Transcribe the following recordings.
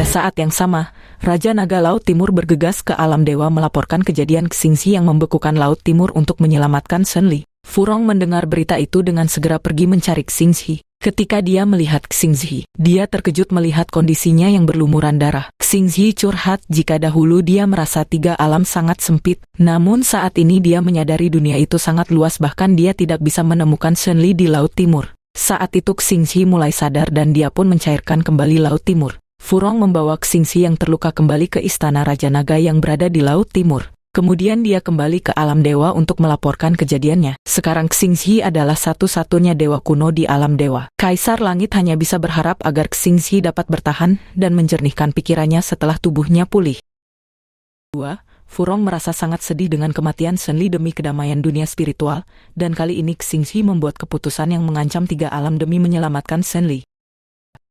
saat yang sama, Raja Naga Laut Timur bergegas ke alam dewa melaporkan kejadian Xingzi yang membekukan Laut Timur untuk menyelamatkan Shen Li. Furong mendengar berita itu dengan segera pergi mencari Xingzi. Ketika dia melihat Xingzi, dia terkejut melihat kondisinya yang berlumuran darah. Xingzi curhat jika dahulu dia merasa 3 alam sangat sempit, namun saat ini dia menyadari dunia itu sangat luas, bahkan dia tidak bisa menemukan Shen Li di Laut Timur. Saat itu Xingzi mulai sadar dan dia pun mencairkan kembali Laut Timur. Furong membawa Xingzi yang terluka kembali ke istana Raja Naga yang berada di Laut Timur. Kemudian dia kembali ke alam dewa untuk melaporkan kejadiannya. Sekarang Xingzi adalah satu-satunya dewa kuno di alam dewa. Kaisar Langit hanya bisa berharap agar Xingzi dapat bertahan dan menjernihkan pikirannya setelah tubuhnya pulih. 2. Furong merasa sangat sedih dengan kematian Shen Li demi kedamaian dunia spiritual, dan kali ini Xingzi membuat keputusan yang mengancam 3 alam demi menyelamatkan Shen Li.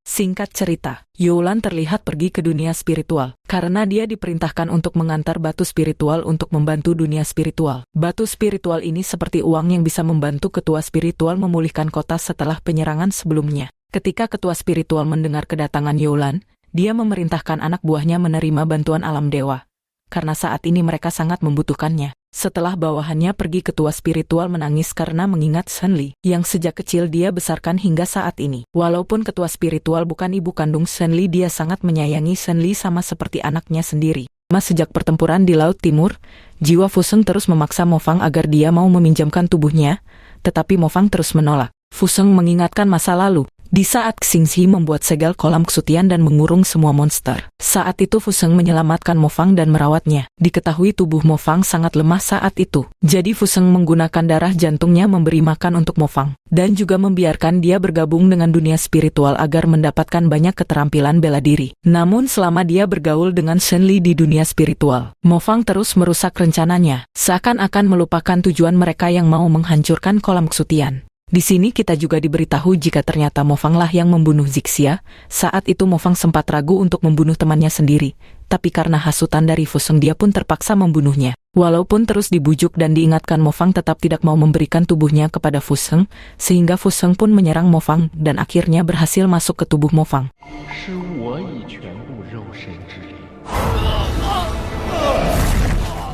Singkat cerita, Youlan terlihat pergi ke dunia spiritual, karena dia diperintahkan untuk mengantar batu spiritual untuk membantu dunia spiritual. Batu spiritual ini seperti uang yang bisa membantu ketua spiritual memulihkan kota setelah penyerangan sebelumnya. Ketika ketua spiritual mendengar kedatangan Youlan, dia memerintahkan anak buahnya menerima bantuan alam dewa, karena saat ini mereka sangat membutuhkannya. Setelah bawahannya pergi, ketua spiritual menangis karena mengingat Shen Li, yang sejak kecil dia besarkan hingga saat ini. Walaupun ketua spiritual bukan ibu kandung Shen Li, dia sangat menyayangi Shen Li sama seperti anaknya sendiri. Sejak pertempuran di Laut Timur, jiwa Fu Sheng terus memaksa Mo Fang agar dia mau meminjamkan tubuhnya, tetapi Mo Fang terus menolak. Fu Sheng mengingatkan masa lalu, di saat Xingzi membuat segel kolam kesutian dan mengurung semua monster. Saat itu Fu Sheng menyelamatkan Mo Fang dan merawatnya. Diketahui tubuh Mo Fang sangat lemah saat itu. Jadi Fu Sheng menggunakan darah jantungnya memberi makan untuk Mo Fang, dan juga membiarkan dia bergabung dengan dunia spiritual agar mendapatkan banyak keterampilan bela diri. Namun selama dia bergaul dengan Shen Li di dunia spiritual, Mo Fang terus merusak rencananya, seakan-akan melupakan tujuan mereka yang mau menghancurkan kolam kesutian. Di sini kita juga diberitahu jika ternyata Mo Fang lah yang membunuh Zixia. Saat itu Mo Fang sempat ragu untuk membunuh temannya sendiri, tapi karena hasutan dari Fu Sheng dia pun terpaksa membunuhnya. Walaupun terus dibujuk dan diingatkan, Mo Fang tetap tidak mau memberikan tubuhnya kepada Fu Sheng, sehingga Fu Sheng pun menyerang Mo Fang dan akhirnya berhasil masuk ke tubuh Mo Fang.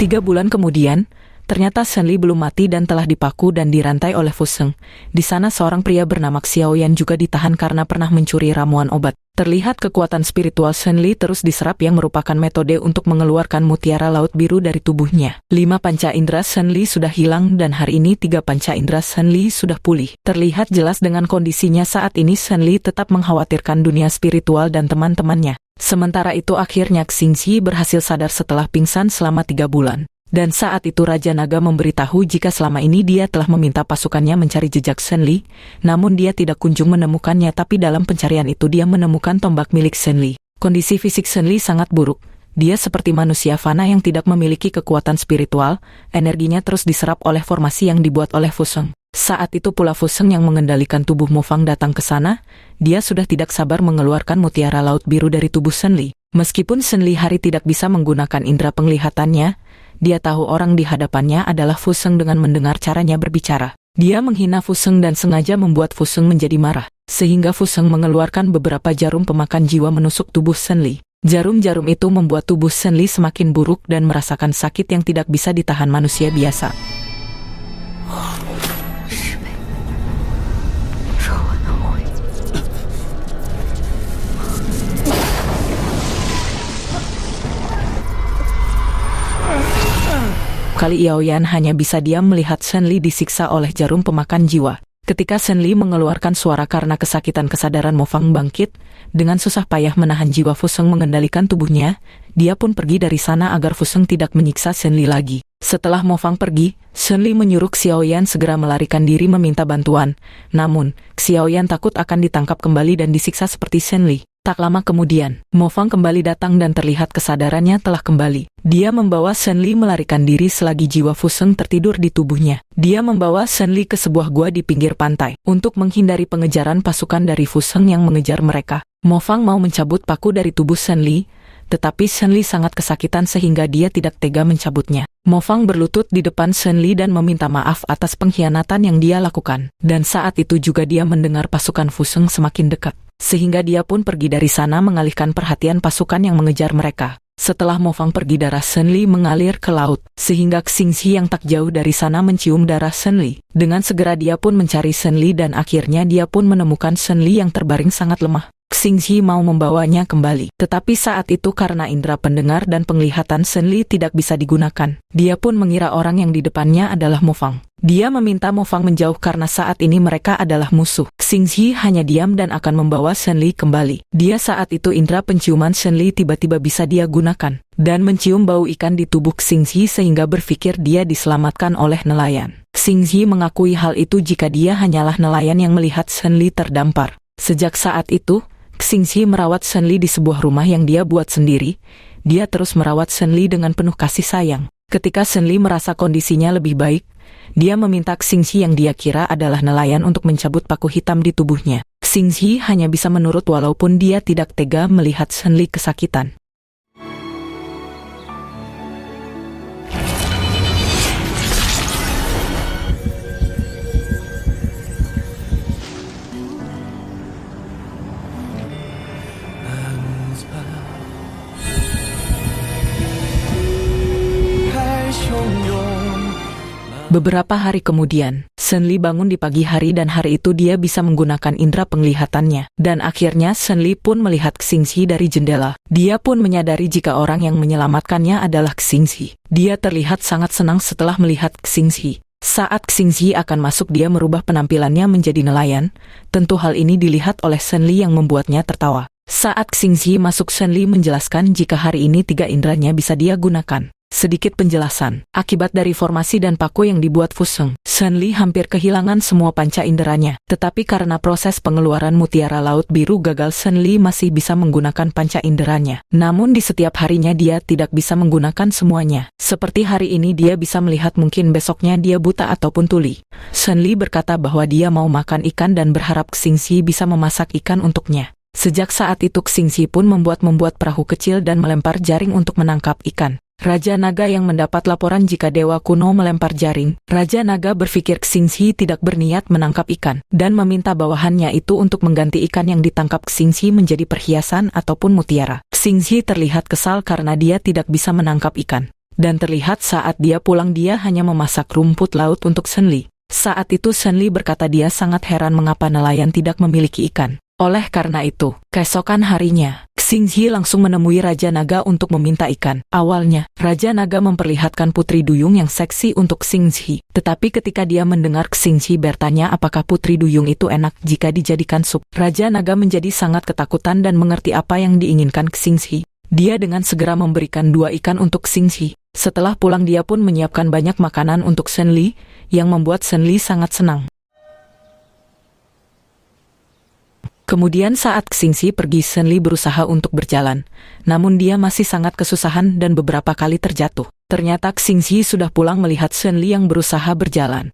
3 bulan kemudian, ternyata Shen Li belum mati dan telah dipaku dan dirantai oleh Fu Sheng. Di sana seorang pria bernama Xiaoyan juga ditahan karena pernah mencuri ramuan obat. Terlihat kekuatan spiritual Shen Li terus diserap yang merupakan metode untuk mengeluarkan mutiara laut biru dari tubuhnya. 5 panca indera Shen Li sudah hilang dan hari ini 3 panca indera Shen Li sudah pulih. Terlihat jelas dengan kondisinya saat ini Shen Li tetap mengkhawatirkan dunia spiritual dan teman-temannya. Sementara itu akhirnya Xingzi berhasil sadar setelah pingsan selama 3 bulan. Dan saat itu Raja Naga memberitahu jika selama ini dia telah meminta pasukannya mencari jejak Shen Li, namun dia tidak kunjung menemukannya, tapi dalam pencarian itu dia menemukan tombak milik Shen Li. Kondisi fisik Shen Li sangat buruk. Dia seperti manusia fana yang tidak memiliki kekuatan spiritual, energinya terus diserap oleh formasi yang dibuat oleh Fu Sheng. Saat itu pula Fu Sheng yang mengendalikan tubuh Mo Fang datang ke sana, dia sudah tidak sabar mengeluarkan mutiara laut biru dari tubuh Shen Li. Meskipun Shen Li hari tidak bisa menggunakan indera penglihatannya, dia tahu orang di hadapannya adalah Fu Sheng dengan mendengar caranya berbicara. Dia menghina Fu Sheng dan sengaja membuat Fu Sheng menjadi marah, sehingga Fu Sheng mengeluarkan beberapa jarum pemakan jiwa menusuk tubuh Shen Li. Jarum-jarum itu membuat tubuh Shen Li semakin buruk dan merasakan sakit yang tidak bisa ditahan manusia biasa. Kali Yaoyan hanya bisa diam melihat Shen Li disiksa oleh jarum pemakan jiwa. Ketika Shen Li mengeluarkan suara karena kesakitan, kesadaran Mo Fang bangkit. Dengan susah payah menahan jiwa Fu Sheng mengendalikan tubuhnya, dia pun pergi dari sana agar Fu Sheng tidak menyiksa Shen Li lagi. Setelah Mo Fang pergi, Shen Li menyuruh Xiaoyan segera melarikan diri meminta bantuan. Namun, Xiaoyan takut akan ditangkap kembali dan disiksa seperti Shen Li. Tak lama kemudian, Mo Fang kembali datang dan terlihat kesadarannya telah kembali. Dia membawa Shen Li melarikan diri selagi jiwa Fu Sheng tertidur di tubuhnya. Dia membawa Shen Li ke sebuah gua di pinggir pantai untuk menghindari pengejaran pasukan dari Fu Sheng yang mengejar mereka. Mo Fang mau mencabut paku dari tubuh Shen Li, tetapi Shen Li sangat kesakitan sehingga dia tidak tega mencabutnya. Mo Fang berlutut di depan Shen Li dan meminta maaf atas pengkhianatan yang dia lakukan. Dan saat itu juga dia mendengar pasukan Fu Sheng semakin dekat, sehingga dia pun pergi dari sana mengalihkan perhatian pasukan yang mengejar mereka. Setelah Mo Fang pergi, darah Shen Li mengalir ke laut, sehingga Xingxi yang tak jauh dari sana mencium darah Shen Li. Dengan segera dia pun mencari Shen Li dan akhirnya dia pun menemukan Shen Li yang terbaring sangat lemah. Xingxi mau membawanya kembali, tetapi saat itu karena indera pendengar dan penglihatan Shen Li tidak bisa digunakan, dia pun mengira orang yang di depannya adalah Mo Fang. Dia meminta Mo Fang menjauh karena saat ini mereka adalah musuh. Xingxi hanya diam dan akan membawa Shen Li kembali. Dia saat itu indera penciuman Shen Li tiba-tiba bisa dia gunakan, dan mencium bau ikan di tubuh Xingxi sehingga berpikir dia diselamatkan oleh nelayan. Xingxi mengakui hal itu jika dia hanyalah nelayan yang melihat Shen Li terdampar. Sejak saat itu, Xingxi merawat Shen Li di sebuah rumah yang dia buat sendiri. Dia terus merawat Shen Li dengan penuh kasih sayang. Ketika Shen Li merasa kondisinya lebih baik, dia meminta Xingxi yang dia kira adalah nelayan untuk mencabut paku hitam di tubuhnya. Xingxi hanya bisa menurut walaupun dia tidak tega melihat Shen Li kesakitan. Beberapa hari kemudian, Shen Li bangun di pagi hari dan hari itu dia bisa menggunakan indera penglihatannya. Dan akhirnya Shen Li pun melihat Xingxi dari jendela. Dia pun menyadari jika orang yang menyelamatkannya adalah Xingxi. Dia terlihat sangat senang setelah melihat Xingxi. Saat Xingxi akan masuk, dia merubah penampilannya menjadi nelayan. Tentu hal ini dilihat oleh Shen Li yang membuatnya tertawa. Saat Xingxi masuk, Shen Li menjelaskan jika hari ini 3 inderanya bisa dia gunakan. Sedikit penjelasan, akibat dari formasi dan paku yang dibuat Fu Sheng, Shen Li hampir kehilangan semua panca inderanya. Tetapi karena proses pengeluaran mutiara laut biru gagal, Shen Li masih bisa menggunakan panca inderanya. Namun di setiap harinya dia tidak bisa menggunakan semuanya. Seperti hari ini dia bisa melihat, mungkin besoknya dia buta ataupun tuli. Shen Li berkata bahwa dia mau makan ikan dan berharap Xingxi bisa memasak ikan untuknya. Sejak saat itu Xingxi pun membuat perahu kecil dan melempar jaring untuk menangkap ikan. Raja Naga yang mendapat laporan jika Dewa Kuno melempar jaring, Raja Naga berpikir Xingxi tidak berniat menangkap ikan, dan meminta bawahannya itu untuk mengganti ikan yang ditangkap Xingxi menjadi perhiasan ataupun mutiara. Xingxi terlihat kesal karena dia tidak bisa menangkap ikan, dan terlihat saat dia pulang dia hanya memasak rumput laut untuk Shen Li. Saat itu Shen Li berkata dia sangat heran mengapa nelayan tidak memiliki ikan. Oleh karena itu, keesokan harinya, Xingxi langsung menemui Raja Naga untuk meminta ikan. Awalnya, Raja Naga memperlihatkan Putri Duyung yang seksi untuk Xingxi. Tetapi ketika dia mendengar Xingxi bertanya apakah Putri Duyung itu enak jika dijadikan sup, Raja Naga menjadi sangat ketakutan dan mengerti apa yang diinginkan Xingxi. Dia dengan segera memberikan 2 ikan untuk Xingxi. Setelah pulang dia pun menyiapkan banyak makanan untuk Shen Li, yang membuat Shen Li sangat senang. Kemudian saat Xingxi pergi, Shen Li berusaha untuk berjalan, namun dia masih sangat kesusahan dan beberapa kali terjatuh. Ternyata Xingxi sudah pulang melihat Shen Li yang berusaha berjalan.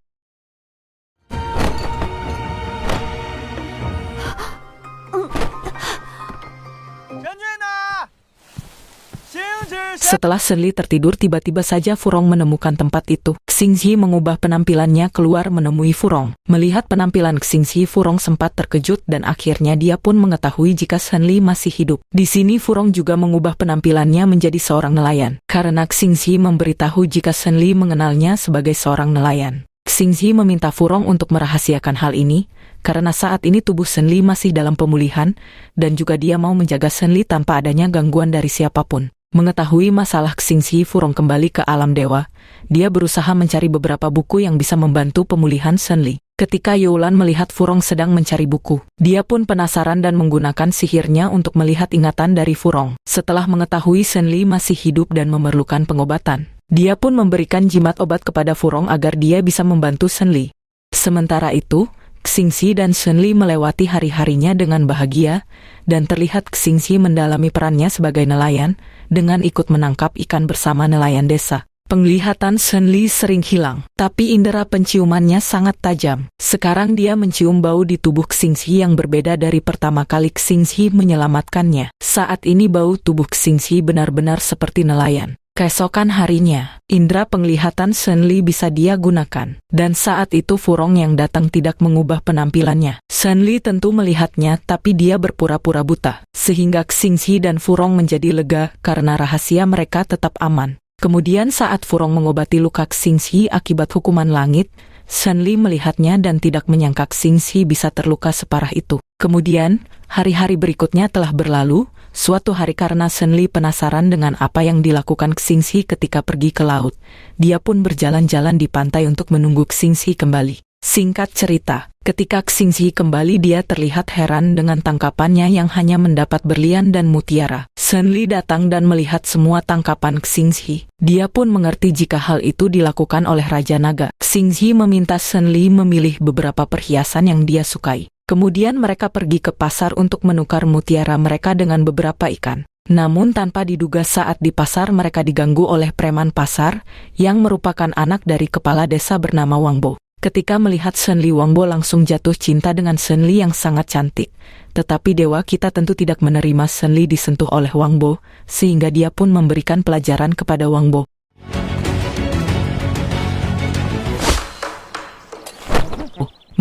Setelah Shen Li tertidur, tiba-tiba saja Furong menemukan tempat itu. Xingxi mengubah penampilannya keluar menemui Furong. Melihat penampilan Xingxi, Furong sempat terkejut dan akhirnya dia pun mengetahui jika Shen Li masih hidup. Di sini Furong juga mengubah penampilannya menjadi seorang nelayan, karena Xingxi memberitahu jika Shen Li mengenalnya sebagai seorang nelayan. Xingxi meminta Furong untuk merahasiakan hal ini, karena saat ini tubuh Shen Li masih dalam pemulihan, dan juga dia mau menjaga Shen Li tanpa adanya gangguan dari siapapun. Mengetahui masalah Xingxi, Furong kembali ke alam dewa. Dia berusaha mencari beberapa buku yang bisa membantu pemulihan Shen Li. Ketika Youlan melihat Furong sedang mencari buku, dia pun penasaran dan menggunakan sihirnya untuk melihat ingatan dari Furong. Setelah mengetahui Shen Li masih hidup dan memerlukan pengobatan, dia pun memberikan jimat obat kepada Furong agar dia bisa membantu Shen Li. Sementara itu, Xingxi dan Shen Li melewati hari-harinya dengan bahagia, dan terlihat Xingxi mendalami perannya sebagai nelayan, dengan ikut menangkap ikan bersama nelayan desa. Penglihatan Shen Li sering hilang, tapi indera penciumannya sangat tajam. Sekarang dia mencium bau di tubuh Xingxi yang berbeda dari pertama kali Xingxi menyelamatkannya. Saat ini bau tubuh Xingxi benar-benar seperti nelayan. Keesokan harinya, indera penglihatan Shen Li bisa dia gunakan. Dan saat itu Furong yang datang tidak mengubah penampilannya. Shen Li tentu melihatnya tapi dia berpura-pura buta. Sehingga Xingxi dan Furong menjadi lega karena rahasia mereka tetap aman. Kemudian saat Furong mengobati luka Xingxi akibat hukuman langit, Shen Li melihatnya dan tidak menyangka Xingxi bisa terluka separah itu. Kemudian, hari-hari berikutnya telah berlalu. Suatu hari karena Shen Li penasaran dengan apa yang dilakukan Xingxi ketika pergi ke laut, dia pun berjalan-jalan di pantai untuk menunggu Xingxi kembali. Singkat cerita, ketika Xingxi kembali dia terlihat heran dengan tangkapannya yang hanya mendapat berlian dan mutiara. Shen Li datang dan melihat semua tangkapan Xingxi. Dia pun mengerti jika hal itu dilakukan oleh Raja Naga. Xingxi meminta Shen Li memilih beberapa perhiasan yang dia sukai. Kemudian mereka pergi ke pasar untuk menukar mutiara mereka dengan beberapa ikan. Namun tanpa diduga saat di pasar mereka diganggu oleh preman pasar yang merupakan anak dari kepala desa bernama Wang Bo. Ketika melihat Shen Li, Wang Bo langsung jatuh cinta dengan Shen Li yang sangat cantik. Tetapi dewa kita tentu tidak menerima Shen Li disentuh oleh Wang Bo, sehingga dia pun memberikan pelajaran kepada Wang Bo.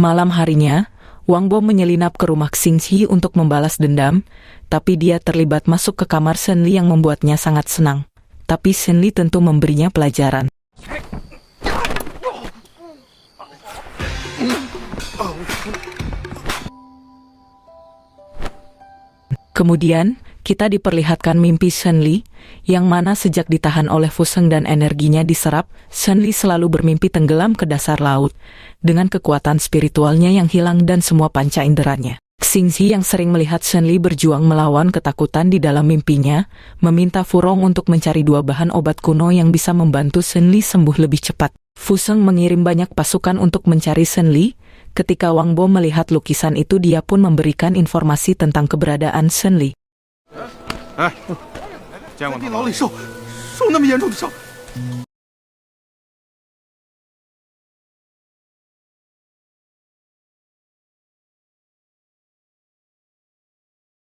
Malam harinya, Wang Bo menyelinap ke rumah Xingxi untuk membalas dendam, tapi dia terlibat masuk ke kamar Shen Li yang membuatnya sangat senang. Tapi Shen Li tentu memberinya pelajaran. Kemudian, kita diperlihatkan mimpi Shen Li, yang mana sejak ditahan oleh Fu Sheng dan energinya diserap, Shen Li selalu bermimpi tenggelam ke dasar laut, dengan kekuatan spiritualnya yang hilang dan semua panca inderanya. Xingxi yang sering melihat Shen Li berjuang melawan ketakutan di dalam mimpinya, meminta Furong untuk mencari 2 bahan obat kuno yang bisa membantu Shen Li sembuh lebih cepat. Fu Sheng mengirim banyak pasukan untuk mencari Shen Li. Ketika Wang Bo melihat lukisan itu, dia pun memberikan informasi tentang keberadaan Shen Li. 病老里受那么严重的伤，